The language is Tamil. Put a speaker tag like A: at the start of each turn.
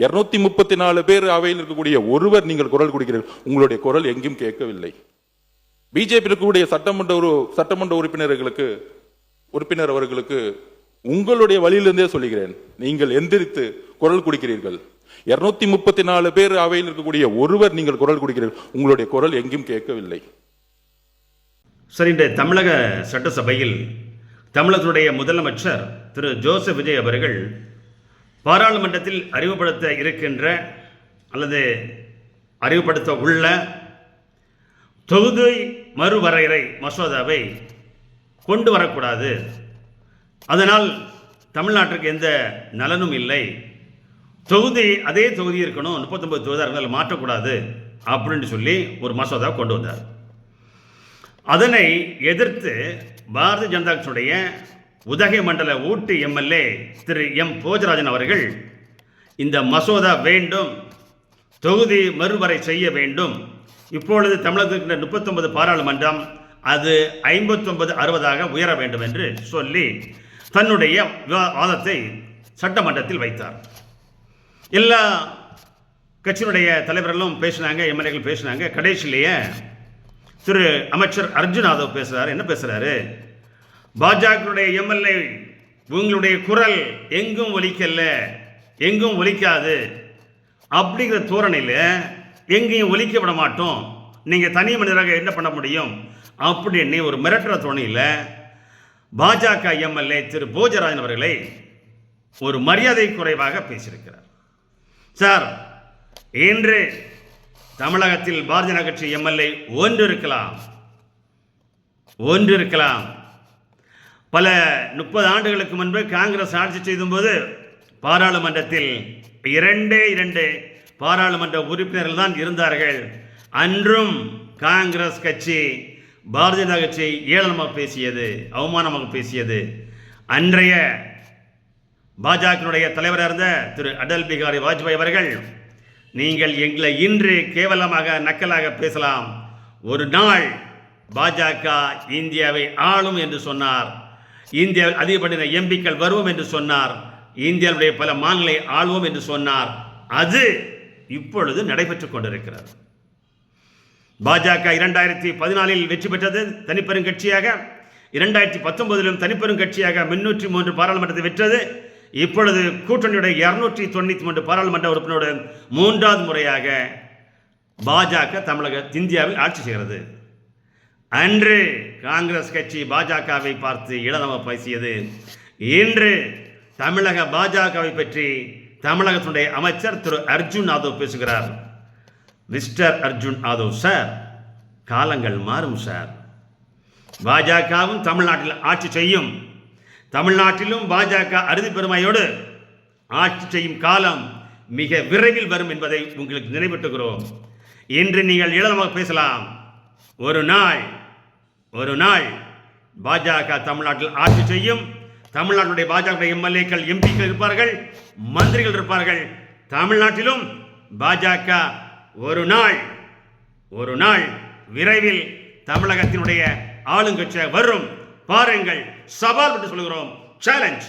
A: 234 பேர் அவையில் இருக்கக்கூடிய ஒருவர் நீங்கள் குரல் கொடுக்கிறீர்கள், உங்களுடைய குரல் எங்கும் கேட்கவில்லை. பிஜேபி இருக்கக்கூடிய சட்டமன்ற உறுப்பினர் அவர்களுக்கு உங்களுடைய வழியிலிருந்தே சொல்லுகிறேன், நீங்கள் எந்திரித்து குரல் கொடுக்கிறீர்கள். 234 பேர் அவையில் இருக்கக்கூடிய ஒருவர் நீங்கள் குரல் கொடுக்கிறீர்கள், உங்களுடைய குரல் எங்கும் கேட்கவில்லை.
B: சரி, இந்த தமிழக சட்டசபையில் தமிழகத்துடைய முதலமைச்சர் திரு ஜோசப் விஜய் அவர்கள் பாராளுமன்றத்தில் அறிவுப்படுத்த இருக்கின்ற அல்லது அறிவுப்படுத்த உள்ள தொகுதி மறுவரையறை மசோதாவை கொண்டு வரக்கூடாது, அதனால் தமிழ்நாட்டிற்கு எந்த நலனும் இல்லை, அதே தொகுதி இருக்கணும், 39 தொகுதி மாற்றக்கூடாது அப்படின்னு சொல்லி ஒரு மசோதா கொண்டு வந்தார். அதனை எதிர்த்து பாரதிய ஜனதா கட்சியுடைய உதகை மண்டல ஊட்டி எம்எல்ஏ திரு எம் போஜராஜன் அவர்கள் இந்த மசோதா வேண்டும், தொகுதி மறுவரை செய்ய வேண்டும், இப்பொழுது தமிழகத்தில் 39 பாராளுமன்றம் அது 59-60 உயர வேண்டும் என்று சொல்லி தன்னுடைய வாதத்தை சட்டமன்றத்தில் வைத்தார். எல்லா கட்சியினுடைய தலைவர்களும் பேசினாங்க, எம்எல்ஏக்கள் பேசினாங்க. கடைசியிலேயே திரு அமைச்சர் அர்ஜுன் யாதவ் பேசுறாரு. என்ன பேசுறாரு? பாஜகவுடைய எம்எல்ஏ உங்களுடைய குரல் எங்கும் ஒலிக்கல, எங்கும் ஒலிக்காது அப்படிங்கிற தோரணையில் எங்கேயும் ஒலிக்க விட மாட்டோம், நீங்கள் தனி மனிதராக என்ன பண்ண முடியும் அப்படின்னு ஒரு மிரட்டுற தோணையில் பாஜக எம்எல்ஏ திரு போஜராஜன் அவர்களை ஒரு மரியாதை குறைவாக பேசியிருக்கிறார். சார், இன்று தமிழகத்தில் பாரதிய ஜனதா கட்சி எம்எல்ஏ ஒன்று இருக்கலாம். பல 30 ஆண்டுகளுக்கு முன்பு காங்கிரஸ் ஆட்சி செய்யும்போது பாராளுமன்றத்தில் 2 பாராளுமன்ற உறுப்பினர்கள் தான் இருந்தார்கள். அன்றும் காங்கிரஸ் கட்சி பாரதிய ஜனதா கட்சி ஏளனமாக பேசியது, அவமானமாக பேசியது. அன்றைய பாஜகவுடைய தலைவராக இருந்த திரு அடல் பிகாரி வாஜ்பாய் அவர்கள், நீங்கள் எங்களை இன்று கேவலமாக நக்கலாக பேசலாம், ஒரு நாள் பாஜக இந்தியாவை ஆளும் என்று சொன்னார், இந்தியாவில் அதிகப்படியான எம்பிக்கள் வருவோம் என்று சொன்னார், இந்தியாவுடைய பல மாநிலங்களை ஆளுவோம் என்று சொன்னார். அது இப்பொழுது நடைபெற்றுக் கொண்டிருக்கிறது. பாஜக 2014 வெற்றி பெற்றது தனிப்பெரும் கட்சியாக, 2019 தனிப்பெரும் கட்சியாக 303 பாராளுமன்றத்தை வெற்றது. இப்பொழுது கூட்டணியுடைய 293 பாராளுமன்ற உறுப்பினரோடு 3வது முறையாக பாஜக இந்தியாவில் ஆட்சி செய்கிறது. அன்று காங்கிரஸ் கட்சி பாஜகவை பார்த்து இளநவ பேசியது. இன்று தமிழக பாஜகவை பற்றி தமிழகத்துடைய அமைச்சர் திரு அர்ஜுன் யாதவ் பேசுகிறார். மிஸ்டர் அர்ஜுன் யாதவ் சார், காலங்கள் மாறும் சார். பாஜகவும் தமிழ்நாட்டில் ஆட்சி செய்யும். தமிழ்நாட்டிலும் பாஜக அறுதி பெருமையோடு ஆட்சி செய்யும் காலம் மிக விரைவில் வரும் என்பதை உங்களுக்கு நினைவூட்டுகிறோம். இன்று நீங்கள் இளமாக பேசலாம், ஒரு நாள் பாஜக தமிழ்நாட்டில் ஆட்சி செய்யும். தமிழ்நாட்டுடைய பாஜக எம்எல்ஏக்கள், எம்பிக்கள் இருப்பார்கள், மந்திரிகள் இருப்பார்கள். தமிழ்நாட்டிலும் பாஜக ஒரு நாள் விரைவில் தமிழகத்தினுடைய ஆளுங்கட்சியாக வரும். பாருங்கள், சவால் விட்டு சொல்கிறோம், சேலஞ்ச்.